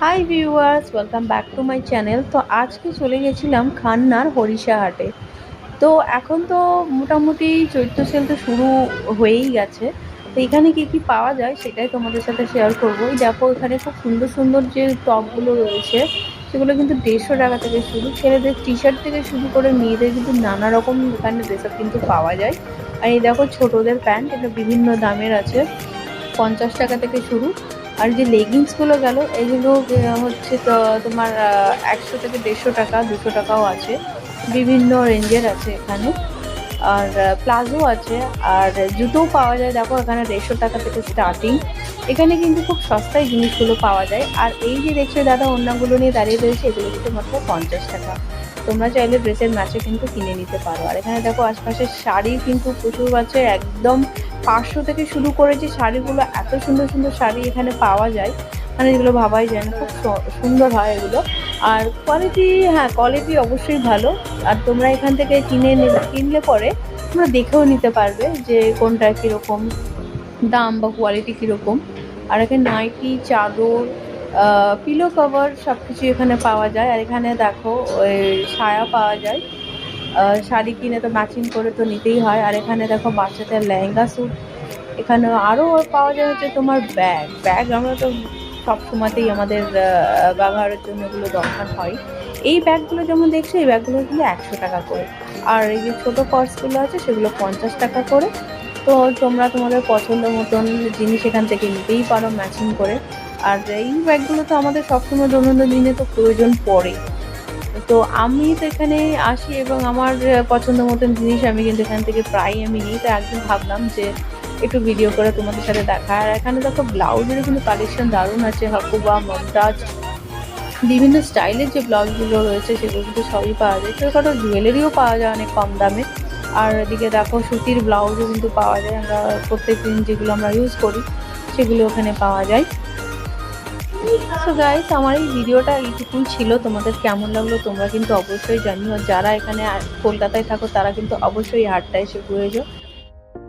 Hi viewers, welcome back to my channel. তো আজকে চলে গেছিলাম খান্নার হরিষা হাটে। তো এখন তো মোটামুটি চৈত্র সেল তো শুরু হয়েই গেছে। তো এখানে কি কি পাওয়া যায় সেটাই তোমাদের সাথে শেয়ার করবো। এই দেখো, এখানে খুব সুন্দর সুন্দর যে টপগুলো রয়েছে সেগুলো কিন্তু 150 টাকা থেকে শুরু। ছেলেদের টি শার্ট থেকে শুরু করে মেয়েদের কিন্তু নানা রকম এখানে ড্রেস আপ কিন্তু পাওয়া যায়। আর এই দেখো ছোটদের প্যান্ট, এটা বিভিন্ন দামের আছে, 50 টাকা থেকে শুরু। আর যে লেগিংসগুলো গেল, এগুলো হচ্ছে তো তোমার 100 থেকে 150 টাকা, 200 টাকাও আছে, বিভিন্ন রেঞ্জের আছে এখানে। আর প্লাজো আছে, আর জুতোও পাওয়া যায়। দেখো এখানে 150 টাকা থেকে স্টার্টিং। এখানে কিন্তু খুব সস্তায় জিনিসগুলো পাওয়া যায়। আর এই যে দেখছো দাদা ওড়নাগুলো নিয়ে দাঁড়িয়ে রয়েছে, এগুলো কিন্তু মাত্র 50 টাকা। তোমরা চাইলে ড্রেসের ম্যাচে কিন্তু কিনে নিতে পারো। আর এখানে দেখো আশপাশের শাড়ি কিন্তু প্রচুর আছে, একদম 500 থেকে শুরু করে যে শাড়িগুলো, এত সুন্দর সুন্দর শাড়ি এখানে পাওয়া যায়, মানে এগুলো ভাবাই যায় না, খুব সুন্দর হয় এগুলো। আর কোয়ালিটি, হ্যাঁ কোয়ালিটি অবশ্যই ভালো। আর তোমরা এখান থেকে কিনলে পরে তোমরা দেখেও নিতে পারবে যে কোনটা কীরকম দাম বা কোয়ালিটি কীরকম। আর এখানে নাইটি, চাদর, পিলো কভার সব কিছু এখানে পাওয়া যায়। আর এখানে দেখো ওই সায়া পাওয়া যায়। শাড়ি কিনে তো ম্যাচিং করে তো নিতেই হয়। আর এখানে দেখো বাচ্চাদের লেহেঙ্গা স্যুট। এখানে আরও পাওয়া যায় হচ্ছে তোমার ব্যাগ আমরা তো সব সময়তেই আমাদের ব্যবহারের জন্য এগুলো দরকার হয়। এই ব্যাগগুলো যেমন দেখছো, এই ব্যাগগুলো কিন্তু 100 টাকা করে। আর এই যে ছোটো পার্সগুলো আছে সেগুলো 50 টাকা করে। তো তোমরা তোমাদের পছন্দ মতন জিনিস এখান থেকে নিতেই পারো ম্যাচিং করে। আর এই ব্যাগগুলো তো আমাদের সবসময় দৈনন্দিন দিনে তো প্রয়োজন পড়ে। তো আমি তো এখানে আসি এবং আমার পছন্দ মতন জিনিস আমি কিন্তু এখান থেকে প্রায়ই আমি নিই। তো একদিন ভাবলাম যে একটু ভিডিও করে তোমাদের সাথে দেখা। আর এখানে দেখো ব্লাউজেরও কিন্তু কালেকশন দারুণ আছে, হাকুবা, মমতাজ, বিভিন্ন স্টাইলের যে ব্লাউজগুলো রয়েছে সেগুলো কিন্তু সবই পাওয়া যায়। ছোটোখাটো জুয়েলারিও পাওয়া যায় অনেক কম দামে। আর এদিকে দেখো সুতির ব্লাউজও কিন্তু পাওয়া যায়, আমরা প্রত্যেক দিন যেগুলো আমরা ইউজ করি সেগুলো ওখানে পাওয়া যায়। সো গাইস, আমার এই ভিডিওটা এইটুকুই ছিল। তোমাদের কেমন লাগলো তোমরা কিন্তু অবশ্যই জানিও। যারা এখানে কলকাতায় থাকো তারা কিন্তু অবশ্যই হাটটা এসে ঘুরে যাও।